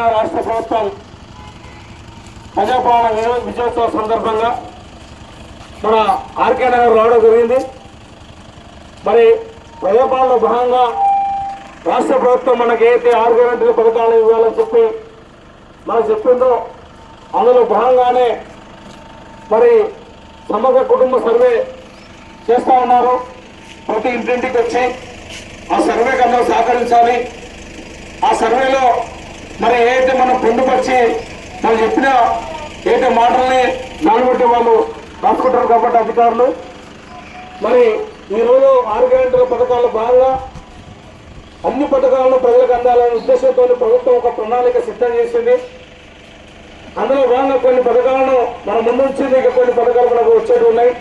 తెలంగాణ రాష్ట్ర ప్రభుత్వం ప్రజాపాలన విజయోత్సవ సందర్భంగా మన ఆర్కే నగర్ రావడం జరిగింది. మరి ప్రజాపాలనలో భాగంగా రాష్ట్ర ప్రభుత్వం మనకి ఏదైతే 6 గ్యారెంటీల పథకాలు ఇవ్వాలని చెప్పి మనకు చెప్పిందో అందులో భాగంగానే మరి సమగ్ర కుటుంబ సర్వే చేస్తూ ఉన్నారు. ప్రతి ఇంటింటికి వచ్చి ఆ సర్వేకి అందరూ సహకరించాలి. ఆ సర్వేలో మరి ఏదైతే మనం పొందుపరిచి మనం చెప్పిన ఏదైతే మాటల్ని దాన్ని బట్టి వాళ్ళు రాసుకుంటారు కాబట్టి అధికారులు మరి ఈరోజు 6 గ్యారెంటీల పథకాల్లో భాగంగా అన్ని పథకాలను ప్రజలకు అందాలనే ఉద్దేశంతో ప్రభుత్వం ఒక ప్రణాళిక సిద్ధం చేసింది. అందులో భాగంగా కొన్ని పథకాలను మన ముందు వచ్చింది, ఇక కొన్ని పథకాలు మనకు వచ్చేవి ఉన్నాయి.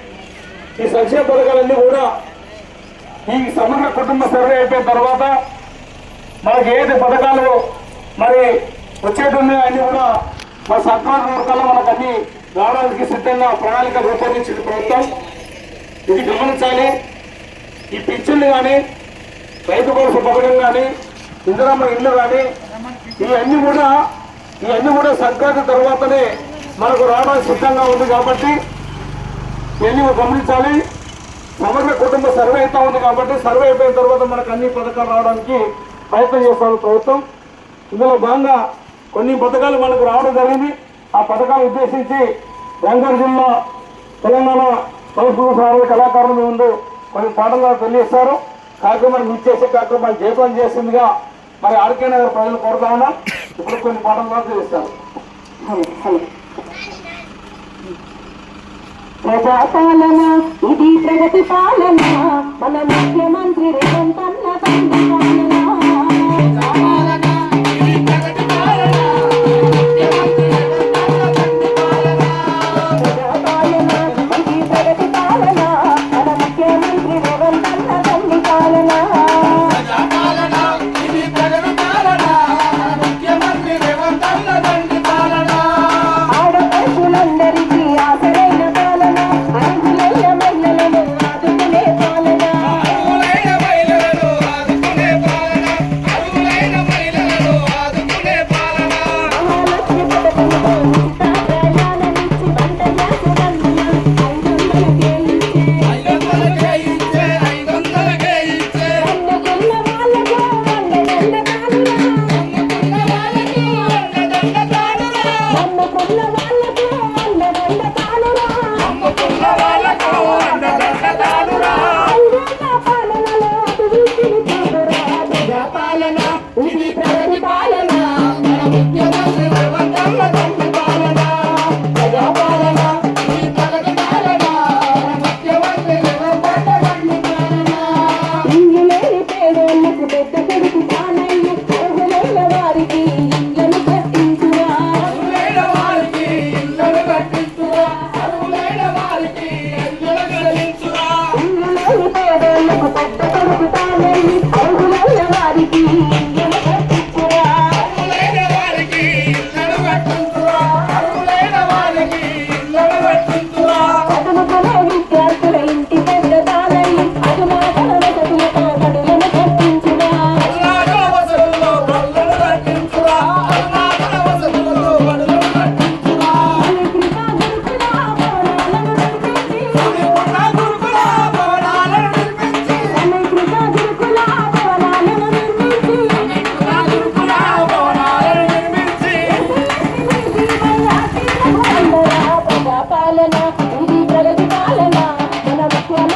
ఈ సంక్షేమ పథకాలన్నీ కూడా ఈ సమగ్ర కుటుంబ సర్వే అయిపోయిన తర్వాత మనకి ఏది పథకాలు మరి వచ్చేటి ఉన్నాయో అన్ని కూడా మన సర్కారు వర్గాల్లో మనకు అన్ని రావడానికి సిద్ధంగా ప్రణాళిక రూపొందించింది ప్రభుత్వం. ఇది గమనించాలి. ఈ పింఛన్లు కానీ రైతు భరోసా పథకం కానీ ఇందిరమ్మ ఇల్లు కానీ ఇవన్నీ కూడా సంక్రాంతి తర్వాతనే మనకు రావడానికి సిద్ధంగా ఉంది కాబట్టి ఇవన్నీ గమనించాలి. సమగ్ర కుటుంబ సర్వే అవుతా ఉంది కాబట్టి సర్వే అయిపోయిన తర్వాత మనకు అన్ని పథకాలు రావడానికి ప్రయత్నం చేస్తాను ప్రభుత్వం. ఇందులో భాగంగా కొన్ని పథకాలు మనకు రావడం జరిగింది. ఆ పథకాలు ఉద్దేశించి రంగారెడ్డి జిల్లా తెలంగాణ సంస్కృతి సారథి కళాకారుల ముందు కొన్ని పాటలు తెలియజేస్తారు. కార్యక్రమాన్ని ఇచ్చేసే కార్యక్రమాన్ని జయప్రదం చేసిందిగా మరి ఆర్కే నగర్ ప్రజలు కోరుతా ఉన్నాం. ఇప్పుడు కొన్ని పాటలు తెలియజేస్తారు. ప్రజాపాలన ఇది ప్రగతి పాలన, మన ముఖ్యమంత్రి రేవంత్ అన్న తండ్రి పాలన. ఇది ప్రగతి పాలన.